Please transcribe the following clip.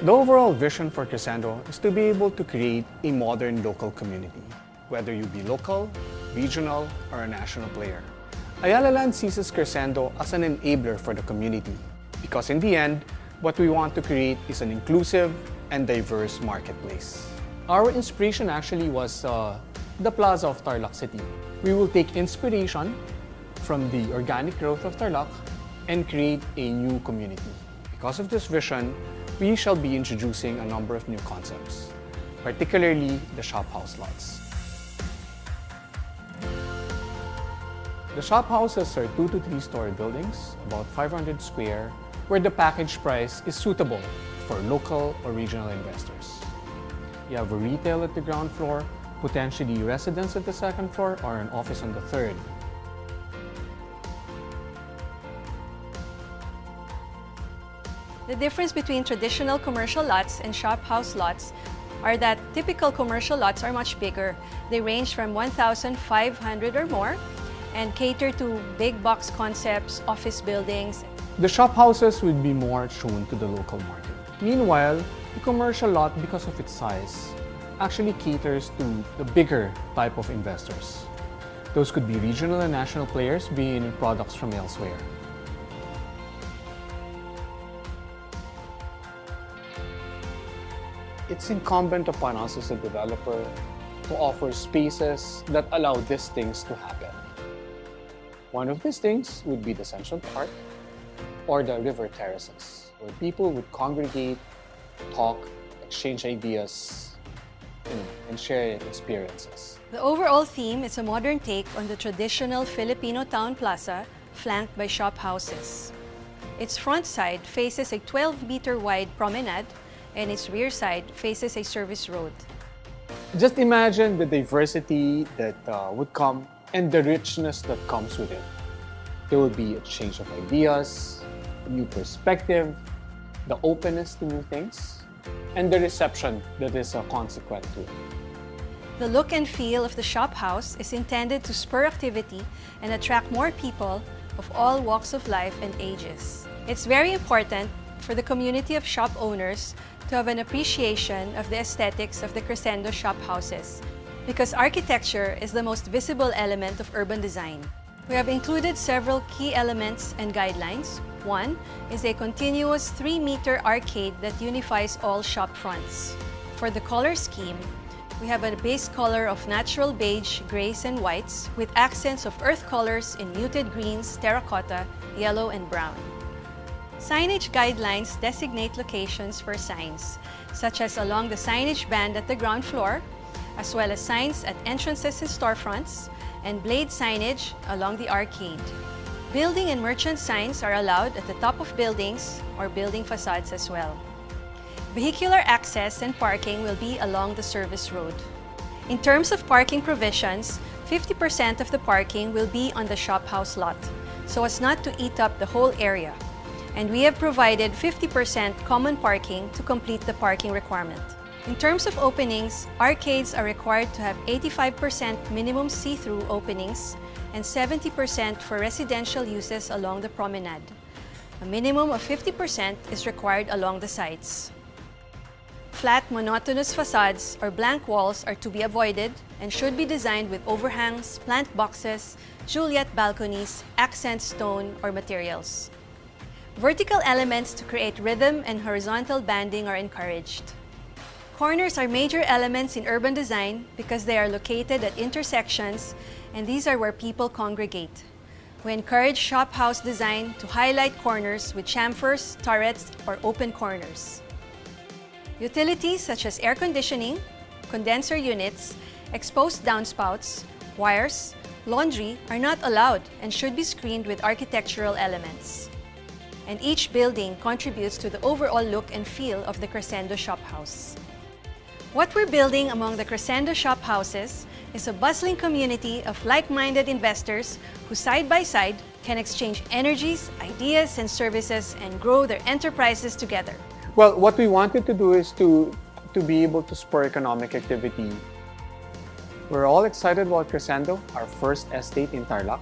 The overall vision for Cresendo is to be able to create a modern local community, whether you be local, regional, or a national player. Ayala Land sees Cresendo as an enabler for the community because in the end, what we want to create is an inclusive and diverse marketplace. Our inspiration actually was the plaza of Tarlac City. We will take inspiration from the organic growth of Tarlac and create a new community. Because of this vision, we shall be introducing a number of new concepts, particularly the shophouse lots. The shophouses are 2 to 3 story buildings, about 500 square, where the package price is suitable for local or regional investors. You have a retail at the ground floor, potentially residence at the second floor, or an office on the third. The difference between traditional commercial lots and shophouse lots are that typical commercial lots are much bigger. They range from 1,500 or more and cater to big box concepts, office buildings. The shophouses would be more attuned to the local market. Meanwhile, the commercial lot, because of its size, actually caters to the bigger type of investors. Those could be regional and national players bringing in products from elsewhere. It's incumbent upon us as a developer to offer spaces that allow these things to happen. One of these things would be the Central Park or the river terraces, where people would congregate, talk, exchange ideas, and share experiences. The overall theme is a modern take on the traditional Filipino town plaza flanked by shophouses. Its front side faces a 12-meter wide promenade and its rear side faces a service road. Just imagine the diversity that would come and the richness that comes with it. There will be a exchange of ideas, a new perspective, the openness to new things, and the reception that is consequent to it. The look and feel of the shophouse is intended to spur activity and attract more people of all walks of life and ages. It's very important for the community of shop owners to have an appreciation of the aesthetics of the Cresendo shophouses because architecture is the most visible element of urban design. We have included several key elements and guidelines. One is a continuous 3-meter arcade that unifies all shop fronts. For the color scheme, we have a base color of natural beige, grays, and whites with accents of earth colors in muted greens, terracotta, yellow, and brown. Signage guidelines designate locations for signs, such as along the signage band at the ground floor, as well as signs at entrances and storefronts, and blade signage along the arcade. Building and merchant signs are allowed at the top of buildings or building facades as well. Vehicular access and parking will be along the service road. In terms of parking provisions, 50% of the parking will be on the shophouse lot, so as not to eat up the whole area. And we have provided 50% common parking to complete the parking requirement. In terms of openings, arcades are required to have 85% minimum see-through openings and 70% for residential uses along the promenade. A minimum of 50% is required along the sides. Flat, monotonous facades or blank walls are to be avoided and should be designed with overhangs, plant boxes, Juliet balconies, accent stone, or materials. Vertical elements to create rhythm and horizontal banding are encouraged. Corners are major elements in urban design because they are located at intersections and these are where people congregate. We encourage shophouse design to highlight corners with chamfers, turrets, or open corners. Utilities such as air conditioning, condenser units, exposed downspouts, wires, laundry are not allowed and should be screened with architectural elements. And each building contributes to the overall look and feel of the Cresendo shophouse. What we're building among the Cresendo Shophouses is a bustling community of like-minded investors who side by side can exchange energies, ideas, and services and grow their enterprises together. Well, what we wanted to do is to be able to spur economic activity. We're all excited about Cresendo, our first estate in Tarlac.